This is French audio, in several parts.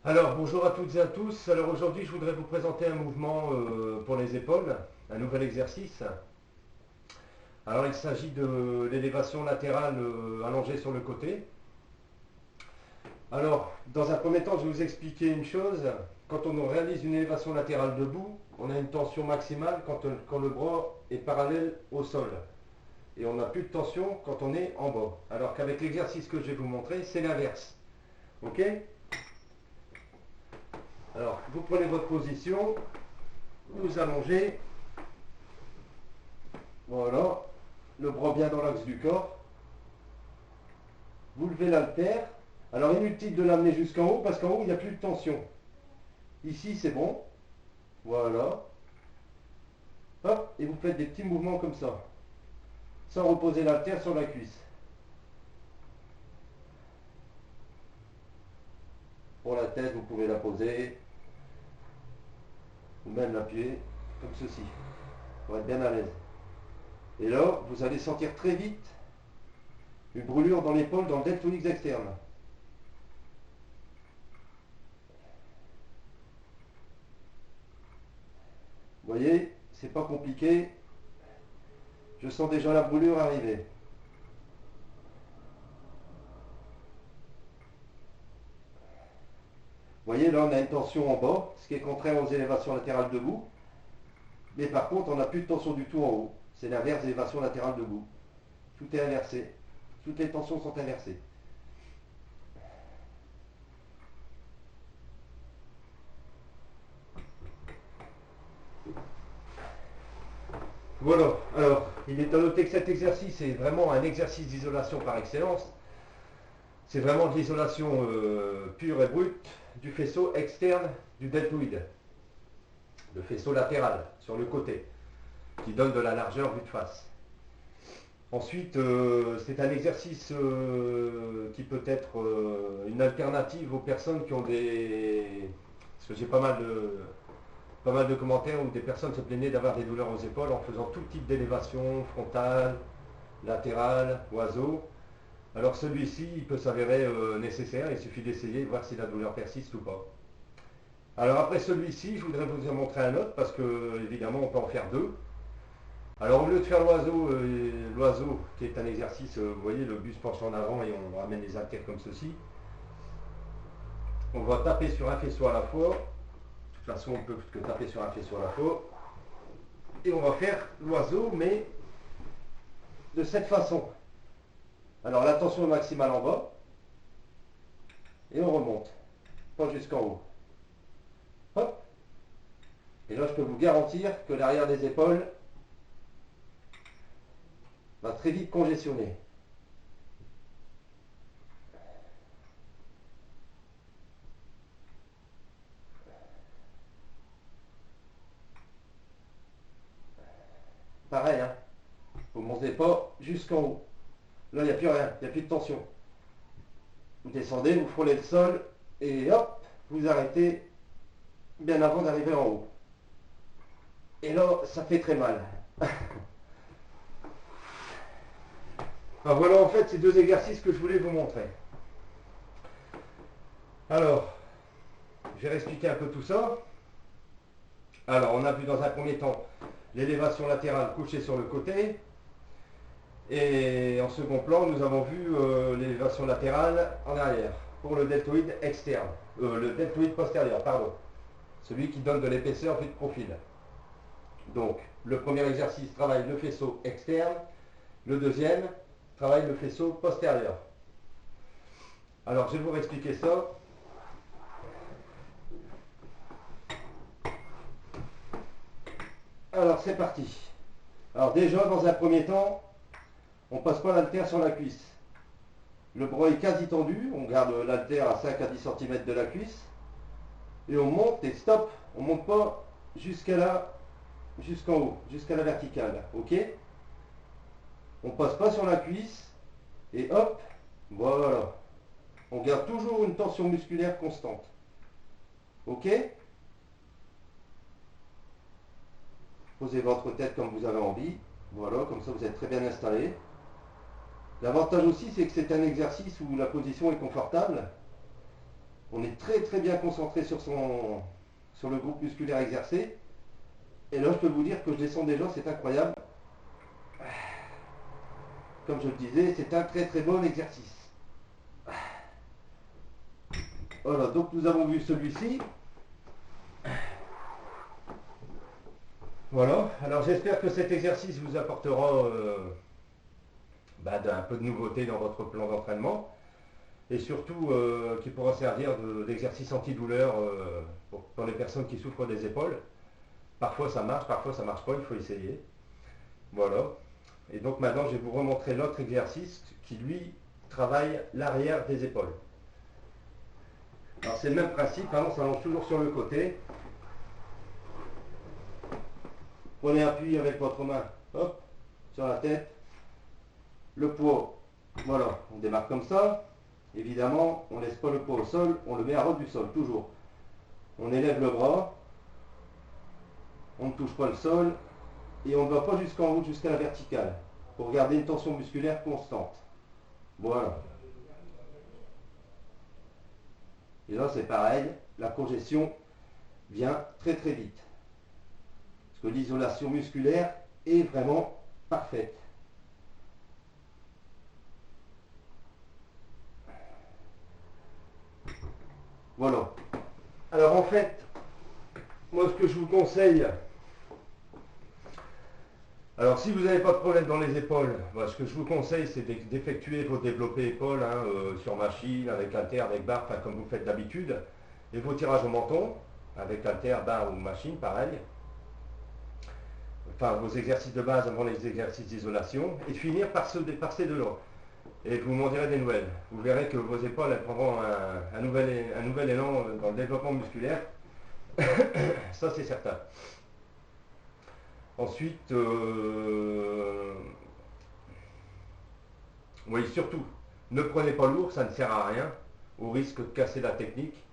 Alors bonjour à toutes et à tous. Alors aujourd'hui je voudrais vous présenter un mouvement pour les épaules, un nouvel exercice. Alors il s'agit de l'élévation latérale allongée sur le côté. Alors dans un premier temps je vais vous expliquer une chose. Quand on réalise une élévation latérale debout, on a une tension maximale quand le bras est parallèle au sol. Et on n'a plus de tension quand on est en bas. Alors qu'avec l'exercice que je vais vous montrer, c'est l'inverse. Ok? Alors vous prenez votre position, vous allongez. Voilà, le bras bien dans l'axe du corps. Vous levez l'haltère. Alors inutile de l'amener jusqu'en haut parce qu'en haut il n'y a plus de tension. Ici c'est bon. Voilà. Hop, et vous faites des petits mouvements comme ça. Sans reposer l'haltère sur la cuisse. Pour la tête, vous pouvez la poser. Ou même l'appuyer comme ceci. Pour être bien à l'aise. Et là, vous allez sentir très vite une brûlure dans l'épaule, dans le deltoïde externe. Vous voyez, c'est pas compliqué. Je sens déjà la brûlure arriver. Vous voyez, là on a une tension en bas, ce qui est contraire aux élévations latérales debout. Mais par contre, on n'a plus de tension du tout en haut. C'est l'inverse des élévations latérales debout. Tout est inversé. Toutes les tensions sont inversées. Voilà, alors, il est à noter que cet exercice est vraiment un exercice d'isolation par excellence. C'est vraiment de l'isolation pure et brute du faisceau externe du deltoïde. Le faisceau latéral, sur le côté, qui donne de la largeur vue de face. Ensuite, c'est un exercice qui peut être une alternative aux personnes qui ont des... Parce que j'ai pas mal de commentaires où des personnes se plaignaient d'avoir des douleurs aux épaules en faisant tout type d'élévation, frontale, latérale, oiseau. Alors celui-ci, il peut s'avérer nécessaire, il suffit d'essayer et voir si la douleur persiste ou pas. Alors après celui-ci, je voudrais vous en montrer un autre parce que évidemment on peut en faire deux. Alors au lieu de faire l'oiseau qui est un exercice, vous voyez le buste penche en avant et on ramène les haltères comme ceci, on va taper sur un faisceau à la fois. De toute façon on peut que taper sur un faisceau à la fois. Et on va faire l'oiseau mais de cette façon. Alors la tension maximale en bas et on remonte, pas jusqu'en haut. Hop. Et là je peux vous garantir que l'arrière des épaules va très vite congestionner. Pareil, hein. Vous ne montez pas jusqu'en haut. Là, il n'y a plus rien, il n'y a plus de tension. Vous descendez, vous frôlez le sol et hop, vous arrêtez bien avant d'arriver en haut. Et là, ça fait très mal. Alors voilà en fait ces deux exercices que je voulais vous montrer. Alors, je vais réexpliquer un peu tout ça. Alors, on a vu dans un premier temps l'élévation latérale couchée sur le côté. Et en second plan, nous avons vu l'élévation latérale en arrière pour le deltoïde externe, le deltoïde postérieur, pardon, celui qui donne de l'épaisseur vue de profil. Donc, le premier exercice travaille le faisceau externe, le deuxième travaille le faisceau postérieur. Alors, je vais vous réexpliquer ça. Alors, c'est parti. Alors déjà, dans un premier temps, on ne passe pas l'haltère sur la cuisse. Le bras est quasi tendu, on garde l'haltère à 5 à 10 cm de la cuisse. Et on monte et stop, on ne monte pas jusqu'à là, jusqu'en haut, jusqu'à la verticale. Ok? On ne passe pas sur la cuisse et hop, voilà. On garde toujours une tension musculaire constante. Ok? Posez votre tête comme vous avez envie. Voilà, comme ça vous êtes très bien installé. L'avantage aussi, c'est que c'est un exercice où la position est confortable. On est très très bien concentré sur le groupe musculaire exercé. Et là, je peux vous dire que je descends déjà, c'est incroyable. Comme je le disais, c'est un très très bon exercice. Voilà, donc nous avons vu celui-ci. Voilà, alors j'espère que cet exercice vous apportera un peu de nouveauté dans votre plan d'entraînement. Et surtout qui pourra servir d'exercice antidouleur pour les personnes qui souffrent des épaules. Parfois ça marche pas, il faut essayer. Voilà. Et donc maintenant je vais vous remontrer l'autre exercice qui lui travaille l'arrière des épaules. Alors c'est le même principe, hein, on s'allonge toujours sur le côté. Prenez appui avec votre main, hop, sur la tête. Le poids, voilà, on démarre comme ça. Évidemment, on ne laisse pas le poids au sol, on le met à ras du sol, toujours. On élève le bras, on ne touche pas le sol, et on ne va pas jusqu'en haut, jusqu'à la verticale, pour garder une tension musculaire constante. Voilà. Et là, c'est pareil, la congestion vient très très vite. Parce que l'isolation musculaire est vraiment parfaite. Voilà. Alors en fait, moi ce que je vous conseille, alors si vous n'avez pas de problème dans les épaules, ce que je vous conseille c'est d'effectuer vos développés épaules sur machine, avec halter, avec barre, comme vous faites d'habitude, et vos tirages au menton, avec halter, barre ou machine, pareil. Enfin vos exercices de base avant les exercices d'isolation, et finir par ces deux-là. Et vous m'en direz des nouvelles. Vous verrez que vos épaules elles prendront un nouvel élan dans le développement musculaire. Ça c'est certain. Ensuite, oui, surtout, ne prenez pas lourd, ça ne sert à rien, au risque de casser la technique.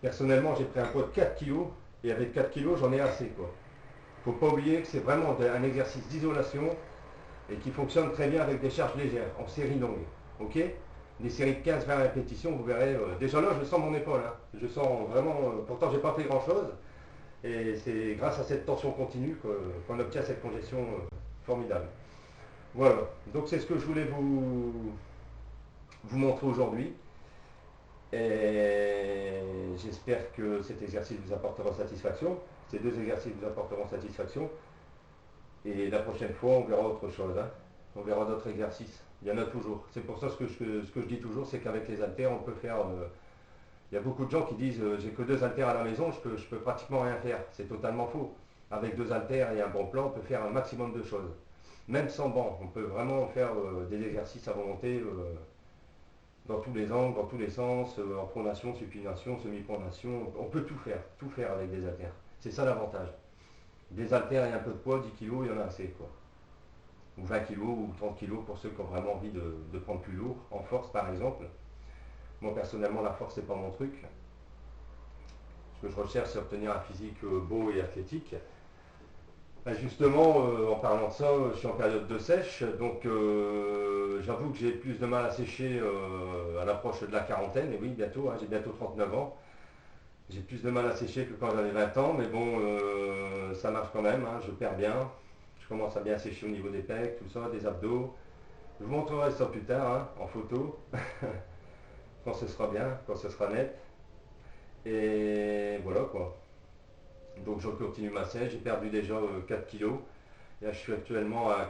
Personnellement, j'ai pris un poids de 4 kg, et avec 4 kg, j'en ai assez, quoi. Faut pas oublier que c'est vraiment un exercice d'isolation, et qui fonctionne très bien avec des charges légères, en série longue. Ok? Des séries de 15-20 répétitions, vous verrez. Déjà là, je sens mon épaule. Hein. Je sens vraiment. Pourtant, j'ai pas fait grand chose. Et c'est grâce à cette tension continue qu'on obtient cette congestion formidable. Voilà. Donc c'est ce que je voulais vous montrer aujourd'hui. Et j'espère que cet exercice vous apportera satisfaction. Ces deux exercices vous apporteront satisfaction. Et la prochaine fois, on verra autre chose. Hein. On verra d'autres exercices. Il y en a toujours. C'est pour ça ce que je dis toujours, c'est qu'avec les haltères, on peut faire... il y a beaucoup de gens qui disent j'ai que 2 haltères à la maison, je peux pratiquement rien faire. C'est totalement faux. Avec 2 haltères et un bon plan, on peut faire un maximum de choses. Même sans banc, on peut vraiment faire des exercices à volonté dans tous les angles, dans tous les sens, en pronation, supination, semi-pronation. On peut tout faire avec des haltères. C'est ça l'avantage. Des haltères et un peu de poids, 10 kg, il y en a assez, quoi. Ou 20 kg ou 30 kg pour ceux qui ont vraiment envie de prendre plus lourd, en force par exemple. Moi personnellement la force c'est pas mon truc. Ce que je recherche c'est obtenir un physique beau et athlétique. Justement, en parlant de ça, je suis en période de sèche, donc j'avoue que j'ai plus de mal à sécher à l'approche de la quarantaine, et oui bientôt, hein, j'ai bientôt 39 ans. J'ai plus de mal à sécher que quand j'avais 20 ans, mais bon, ça marche quand même, hein, je perds bien. Je commence à bien sécher au niveau des pecs, tout ça, des abdos. Je vous montrerai ça plus tard, hein, en photo, quand ce sera bien, quand ce sera net. Et voilà quoi. Donc je continue ma sèche, j'ai perdu déjà 4 kilos. Et là je suis actuellement à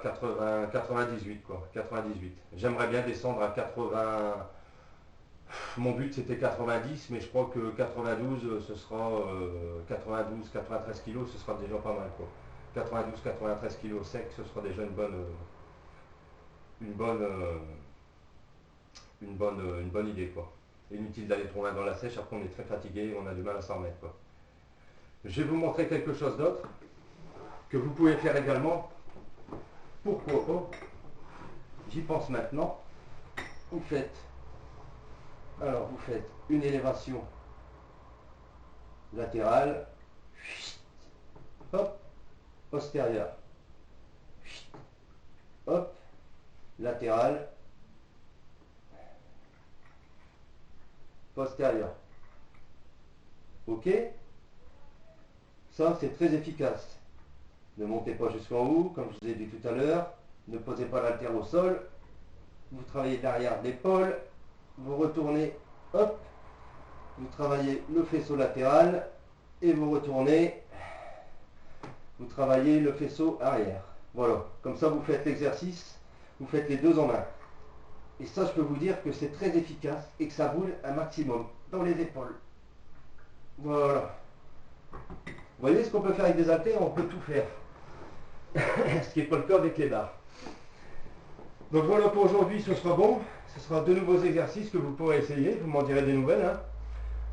98 quoi, 98. J'aimerais bien descendre à 80. Mon but c'était 90, mais je crois que 92 ce sera 92, 93 kilos, ce sera déjà pas mal quoi. 92, 93 kilos sec, ce sera déjà une bonne idée quoi. Inutile d'aller trop loin dans la sèche, après on est très fatigué, on a du mal à s'en remettre quoi. Je vais vous montrer quelque chose d'autre que vous pouvez faire également. Pourquoi pas? J'y pense maintenant. Vous faites une élévation latérale, hop, postérieure, hop, latérale, postérieure. Ok? Ça, c'est très efficace. Ne montez pas jusqu'en haut, comme je vous ai dit tout à l'heure. Ne posez pas l'haltère au sol. Vous travaillez derrière l'épaule. Vous retournez, hop. Vous travaillez le faisceau latéral. Et vous retournez. Vous travaillez le faisceau arrière. Voilà. Comme ça, vous faites l'exercice. Vous faites les deux en un. Et ça, je peux vous dire que c'est très efficace et que ça boule un maximum dans les épaules. Voilà. Vous voyez ce qu'on peut faire avec des haltères, on peut tout faire. Ce qui n'est pas le cas avec les barres. Donc voilà pour aujourd'hui, ce sera bon. Ce sera de nouveaux exercices que vous pourrez essayer. Vous m'en direz des nouvelles. Hein.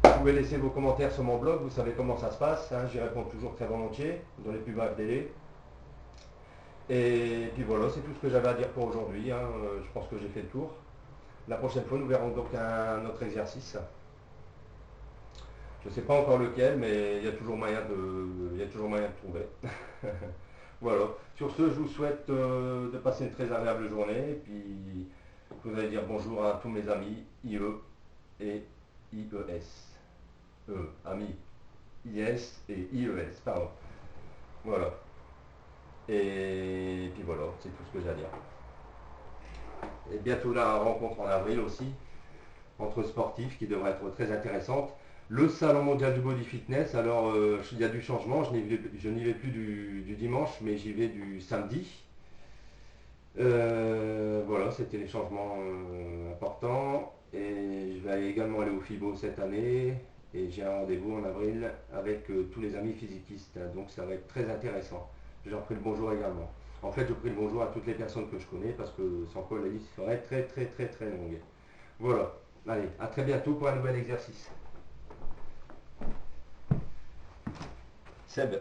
Vous pouvez laisser vos commentaires sur mon blog, vous savez comment ça se passe. Hein. J'y réponds toujours très volontiers, dans les plus brefs délais. Et puis voilà, c'est tout ce que j'avais à dire pour aujourd'hui. Hein. Je pense que j'ai fait le tour. La prochaine fois, nous verrons donc un autre exercice. Je ne sais pas encore lequel, mais il y a toujours moyen de trouver. Voilà. Sur ce, je vous souhaite de passer une très agréable journée. Et puis, vous allez dire bonjour à tous mes amis IE et IES. Amis IS et IES, pardon. Voilà. Et puis voilà, c'est tout ce que j'ai à dire. Et bientôt la rencontre en avril aussi, entre sportifs qui devrait être très intéressante. Le salon mondial du body fitness, alors il y a du changement, je n'y vais plus du dimanche, mais j'y vais du samedi. Voilà, c'était les changements importants. Et je vais également aller au FIBO cette année. Et j'ai un rendez-vous en avril avec tous les amis physiquistes. Donc ça va être très intéressant. Je leur prie le bonjour également. En fait, je prie le bonjour à toutes les personnes que je connais parce que sans quoi la liste serait très très très très longue. Voilà. Allez, à très bientôt pour un nouvel exercice. Seb.